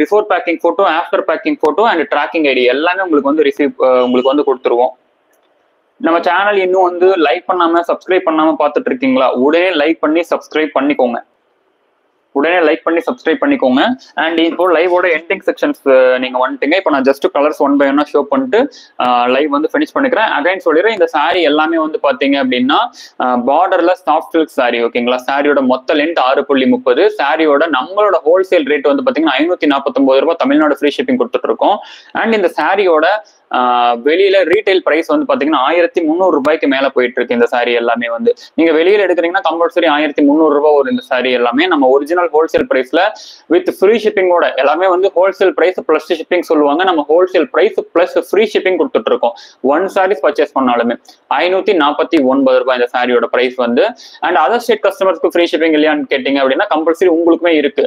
Before packing photo, after packing photo and tracking ID எல்லாமே உங்களுக்கு வந்து உங்களுக்கு வந்து கொடுத்துருவோம். நம்ம சேனல் இன்னும் வந்து லைக் பண்ணாம சப்ஸ்கிரைப் பண்ணாம பார்த்துட்டு இருக்கீங்களா? உடனே லைக் பண்ணி சப்ஸ்கிரைப் பண்ணிக்கோங்க. அண்ட் இப்போ லைவோட எண்டிங் செக்ஷன்ஸ் நீங்க வந்துட்டீங்க. இப்போ நான் ஜஸ்ட் கலர்ஸ் ஒன் பை ஒன்னா ஷோ பண்ணிட்டு லைவ் வந்து ஃபினிஷ் பண்ணிக்கிறேன். அகைன் சொல்லிடுறேன், இந்த சாரி எல்லாமே வந்து பாத்தீங்க அப்படின்னா பார்டர்ல சாஃப்ட் சில்க் சாரி. ஓகேங்களா? சாரியோட மொத்த லென்த் 6.30. சாரியோட நம்மளோட ஹோல்சேல் ரேட் வந்து பாத்தீங்கன்னா 549 ரூபாய் தமிழ்நாடு ஃப்ரீ ஷிப்பிங் கொடுத்துட்டு இருக்கோம். அண்ட் இந்த சாரியோட வெளியில ரீட்டைல் பிரைஸ் வந்து பாத்தீங்கன்னா 1300 ரூபாய்க்கு மேல போயிட்டு இருக்கு இந்த சாரி எல்லாமே. வந்து நீங்க வெளியில எடுக்கிறீங்கன்னா கம்பல்சரி 1300 ரூபாய் ஒரு இந்த சாரி எல்லாமே. நம்ம ஒரிஜினல் ஹோல்சேல் பிரைஸ்ல வித் ஃப்ரீ ஷிப்பிங்கோட எல்லாமே வந்து ஹோல்சேல் பிரைஸ் பிளஸ் ஷிப்பிங் சொல்லுவாங்க. நம்ம wholesale price plus free shipping கொடுத்துட்டு இருக்கோம். 1 சாரீஸ் பர்ச்சேஸ் பண்ணாலுமே 549 ரூபாய் இந்த சாரியோட பிரைஸ் வந்து. அண்ட் அதர் ஸ்டேட் கஸ்டமர்ஸ்க்கு ஃப்ரீ ஷிப்பிங் இல்லையான்னு கேட்டீங்க அப்படின்னா கம்பல்சரி உங்களுக்குமே இருக்கு.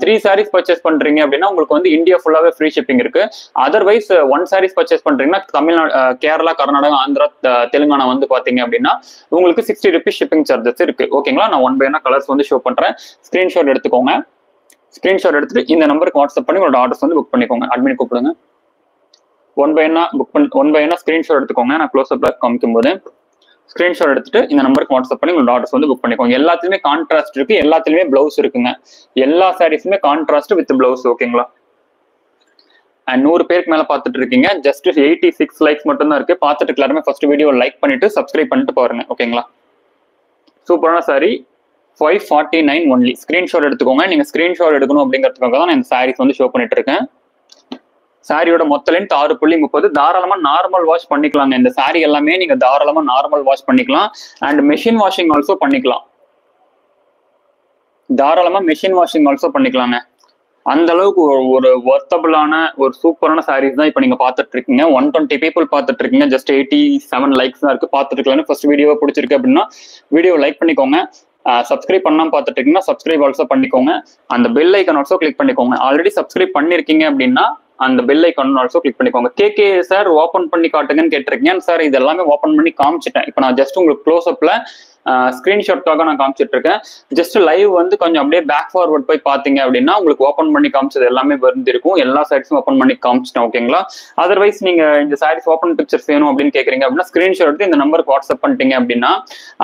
3 சாரீஸ் பர்ச்சேஸ் பண்றீங்க அப்படின்னா உங்களுக்கு வந்து இந்தியா ஃபுல்லாவே ஃப்ரீ ஷிப்பிங் இருக்கு. அதர்வைஸ் 1 சாரீஸ் பர்ச்சேஸ் பண்றீங்கன்னா தமிழ்நாடு, கேரளா, கர்நாடகா, ஆந்திரா, தெலுங்கானா வந்து பாத்தீங்க அப்படின்னா உங்களுக்கு 60 ருபீஸ் ஷிப்பிங் சார்ஜஸ் இருக்கு. ஓகேங்களா? நான் ஒன் பை ஒன்னா கலர்ஸ் வந்து ஷோ பண்றேன். ஸ்கிரீன்ஷாட் எடுத்துக்கோங்க. ஸ்கிரீன்ஷாட் எடுத்துட்டு இந்த நம்பருக்கு வாட்ஸ்அப் பண்ணி உங்களோட ஆர்டர்ஸ் வந்து புக் பண்ணிக்கோங்க. அட்மின் கூப்பிடுங்க. ஒன் பை ஒன்னா ஸ்கிரீன்ஷாட் எடுத்துக்கோங்க. நான் க்ளோஸ் அப்ல காமிக்கும் போது ஸ்கிரீன்ஷாட் எடுத்துட்டு இந்த நம்பருக்கு வாட்ஸ்அப் பண்ணி உங்களோட ஆர்டர்ஸ் வந்து புக் பண்ணிக்கோங்க. எல்லாத்துலயுமே கான்ட்ராஸ்ட் இருக்கு, எல்லாத்துலயுமே பிளவுஸ் இருக்குங்க. எல்லா சாரீஸுமே கான்ட்ராஸ்ட் வித் பிளவுஸ். ஓகேங்களா? அண்ட் 100 பேருக்கு மேல பாத்துட்டு இருக்கீங்க. ஜஸ்ட் 86 லைக்ஸ் மட்டும் தான் இருக்கு. பாத்துட்டு எல்லாருமே ஃபர்ஸ்ட் வீடியோ லைக் பண்ணிட்டு சப்ஸ்கிரைப் பண்ணிட்டு பாருங்க. ஓகேங்களா? சூப்பரான சாரி 549 ஒன்லி. ஸ்கிரீன்ஷாட் எடுத்துக்கோங்க. நீங்க ஸ்கிரீன்ஷாட் எடுக்கணும் அப்படிங்கிறதுக்காக தான் நான் இந்த சாரீஸ் வந்து ஷோ பண்ணிட்டு இருக்கேன். சாரியோட மொத்த லென்த் 6.30. தாராளமா நார்மல் வாஷ் பண்ணிக்கலாங்க. இந்த சாரி எல்லாமே நீங்க தாராளமா நார்மல் வாஷ் பண்ணிக்கலாம். அண்ட் மெஷின் வாஷிங் ஆல்சோ பண்ணிக்கலாம். தாராளமா மெஷின் வாஷிங் ஆல்சோ பண்ணிக்கலாங்க. அந்த அளவுக்கு ஒரு வொர்த்தபிளான ஒரு சூப்பரான சாரீஸ் தான் இப்ப நீங்க பாத்துட்டு இருக்கீங்க. 120 பீப்புள் பாத்துட்டு இருக்கீங்க. ஜஸ்ட் 87 லைக்ஸ் தான் இருக்கு. பாத்துட்டு இருக்கலாம். ஃபர்ஸ்ட் வீடியோ பிடிச்சிருக்கு அப்படின்னா வீடியோ லைக் பண்ணிக்கோங்க. சப்ஸ்கிரைப் பண்ணாம பாத்துட்டு இருக்கீங்கன்னா சப்ஸ்கிரைப் ஆல்சோ பண்ணிக்கோங்க. அந்த பெல் ஐக்கன் ஆல்சோ கிளிக் பண்ணிக்கோங்க. ஆல்ரெடி சப்ஸ்கிரைப் பண்ணிருக்கீங்க அப்படின்னா அந்த பெல் ஐக்கான் ஆல்சோ கிளிக் பண்ணிக்கோங்க. கேகே சார் ஓபன் பண்ணி காட்டுங்கன்னு கேட்டிருக்கீங்க. சார் இது எல்லாமே ஓபன் பண்ணி காமிச்சிட்டேன். இப்போ நான் ஜஸ்ட் உங்களுக்கு க்ளோஸ் அப்ல ஸ்கிரீன்ஷாட்காக நான் காமிச்சிட்டு இருக்கேன். ஜஸ்ட் லைவ் வந்து கொஞ்சம் அப்படியே பேக் ஃபார்வர்ட் போய் பாத்தீங்க அப்படின்னா உங்களுக்கு ஓப்பன் பண்ணி காமிச்சது எல்லாமே இருக்கும். எல்லா சாரீஸும் ஓப்பன் பண்ணி காமிச்சிட்டேன். ஓகேங்களா? அதர்வைஸ் நீங்க இந்த சாரீஸ் ஓப்பன் பிக்சர்ஸ் வேணும் அப்படின்னு கேக்குறீங்க அப்படின்னா ஸ்கிரீன்ஷாட் எடுத்து இந்த நம்பருக்கு வாட்ஸ்அப் பண்ணிட்டீங்க அப்படின்னா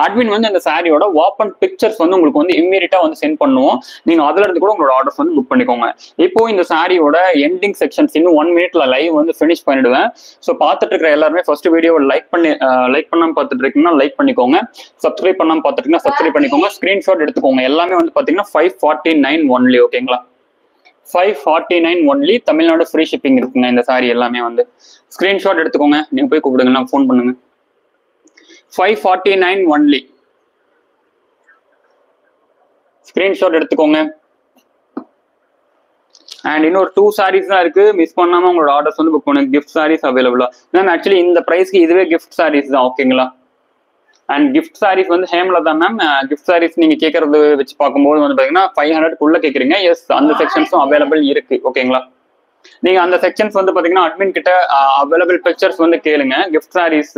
அட்மின் வந்து இந்த சாரியோட ஓப்பன் பிக்சர்ஸ் வந்து உங்களுக்கு வந்து இம்மீடியட்டா வந்து சென்ட் பண்ணுவோம். நீங்க அதுல இருந்து கூட உங்களோட ஆர்டர்ஸ் வந்து புக் பண்ணிக்கோங்க. இப்போ இந்த சாரியோட எண்டிங் செக்ஷன்ஸ் இன்னும் 1 மினிட்ல லைவ் வந்து ஃபினிஷ் பண்ணிடுவேன். ஸோ பார்த்துட்டு இருக்கிற எல்லாருமே ஃபர்ஸ்ட் வீடியோ லைக் பண்ணாம பார்த்துட்டு இருக்கீங்கன்னா லைக் பண்ணிக்கோங்க. சப்ஸ்கிரைப் பண்ணாம பார்த்துட்டீங்கன்னா சப்ஸ்கிரைப் பண்ணிக்கோங்க. ஸ்கிரீன்ஷாட் எடுத்துக்கோங்க. எல்லாமே வந்து பாத்தீங்கன்னா 549 ஒன்லி. ஓகேங்களா? 549 ஒன்லி. தமிழ்நாடு ஃப்ரீ ஷிப்பிங் இருக்குங்க இந்த சாரி எல்லாமே வந்து. ஸ்கிரீன்ஷாட் எடுத்துக்கோங்க. நீங்க போய் கூப்பிடுங்க, நான் ஃபோன் பண்ணுங்க. 549 ஒன்லி. ஸ்கிரீன்ஷாட் எடுத்துக்கோங்க. அண்ட் இன்னொரு 2 சாரீஸ் தான் இருக்கு. மிஸ் பண்ணாம உங்களோட ஆர்டர்ஸ் வந்து புக் பண்ணுங்க. கிஃப்ட் சாரீஸ் அவைலபிளா மேம்? ஆக்சுவலி இந்த பிரைஸ்க்கு இதுவே கிஃப்ட் சாரீஸ் தான். ஓகேங்களா? அண்ட் கிஃப்ட் சாரீஸ் வந்து ஹேம்லதா மேம். கிஃப்ட் சாரீஸ் நீங்க கேட்கறது வச்சு பார்க்கும்போது வந்து பாத்தீங்கன்னா 500 கேக்குறீங்க. எஸ், அந்த செக்ஷன்ஸும் அவைலபிள் இருக்கு. ஓகேங்களா? நீங்க அந்த செக்ஷன்ஸ் வந்து பாத்தீங்கன்னா அட்மின் கிட்ட அவைலபிள் பிக்சர்ஸ் வந்து கேளுங்க. கிஃப்ட் சாரீஸ்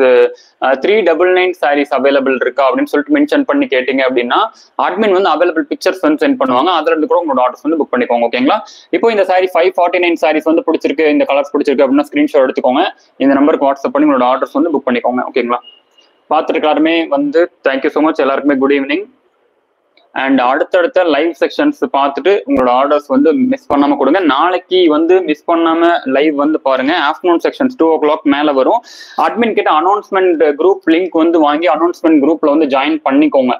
399 சாரீஸ் அவைலபிள் இருக்கா அப்படின்னு சொல்லிட்டு மென்ஷன் பண்ணி கேட்டீங்க அப்படின்னா அட்மின் வந்து அவைலபிள் பிக்சர்ஸ் வந்து சென்ட் பண்ணுவாங்க. அதுல இருந்து கூட உங்களோட ஆர்டர்ஸ் வந்து புக் பண்ணிக்கோங்க. ஓகேங்களா? இப்போ இந்த சாரி 549 சாரீஸ் வந்து பிடிச்சிருக்கு, இந்த கலர்ஸ் பிடிச்சிருக்கு அப்படின்னா ஸ்கிரீன்ஷாட் எடுத்துக்கோங்க. இந்த நம்பருக்கு வாட்ஸ்அப் பண்ணி உங்களோட ஆர்டர்ஸ் வந்து புக் பண்ணிக்கோங்க. ஓகேங்களா? பார்த்துட்டு எல்லாருமே வந்து தேங்க்யூ ஸோ மச். எல்லாருக்குமே குட் ஈவினிங். அண்ட் அடுத்தடுத்த லைவ் செக்ஷன்ஸ் பார்த்துட்டு உங்களோட ஆர்டர்ஸ் வந்து மிஸ் பண்ணாம கொடுங்க. நாளைக்கு வந்து மிஸ் பண்ணாம லைவ் வந்து பாருங்க. ஆஃப்டர்நூன் செக்ஷன்ஸ் 2 o'clock மேல வரும். அட்மின் கிட்ட அனௌன்ஸ்மெண்ட் குரூப் லிங்க் வந்து வாங்கி அனௌன்ஸ்மெண்ட் குரூப்ல வந்து ஜாயின் பண்ணிக்கோங்க.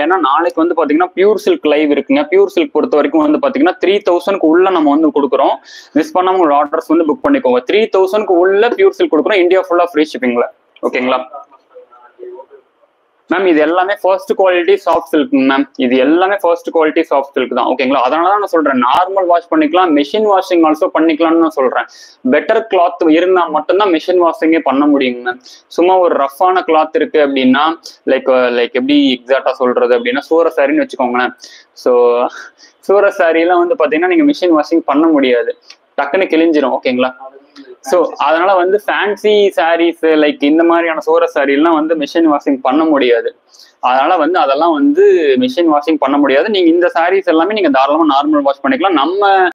ஏன்னா நாளைக்கு வந்து பாத்தீங்கன்னா பியூர் சில்க் லைவ் இருக்குங்க. பியூர் சில்க் பொறுத்த வரைக்கும் வந்து பாத்தீங்கன்னா 3000 உள்ள நம்ம வந்து கொடுக்குறோம். மிஸ் பண்ணாம உங்களோட ஆர்டர்ஸ் வந்து புக் பண்ணிக்கோங்க. 3000 உள்ள பியூர் சில்க் கொடுக்குறோம். இந்தியா ஃபுல்லா ஃப்ரீ ஷிப்பிங்ல. ஓகேங்களா மேம்? இது எல்லாமே first quality soft silk ma'am. இது எல்லாமே ஃபர்ஸ்ட் குவாலிட்டி சாஃப்ட் சில்க் தான். ஓகேங்களா? அதனால தான் நான் சொல்றேன் நார்மல் வாஷ் பண்ணிக்கலாம், மெஷின் வாஷிங் ஆல்சோ பண்ணிக்கலாம்னு நான் சொல்றேன். பெட்டர் கிளாத் இருந்தா மட்டும்தான் மெஷின் வாஷிங்கே பண்ண முடியுங்க மேம். சும்மா ஒரு ரஃப்பான கிளாத் இருக்கு அப்படின்னா லைக் எப்படி எக்ஸாக்டா சொல்றது அப்படின்னா சூர சாரின்னு வச்சுக்கோங்களேன். ஸோ சூர சாரியெல்லாம் வந்து பாத்தீங்கன்னா நீங்க மிஷின் வாஷிங் பண்ண முடியாது, டக்குன்னு கிழிஞ்சிரும். ஓகேங்களா? ஸோ அதனால வந்து ஃபேன்சி சாரீஸ் லைக் இந்த மாதிரியான சோர சாரீலாம் வந்து மிஷின் வாஷிங் பண்ண முடியாது. அதனால வந்து அதெல்லாம் வந்து மிஷின் வாஷிங் பண்ண முடியாது. நீங்க இந்த சாரீஸ் எல்லாமே நீங்க தாராளமா நார்மல் வாஷ் பண்ணிக்கலாம். நம்ம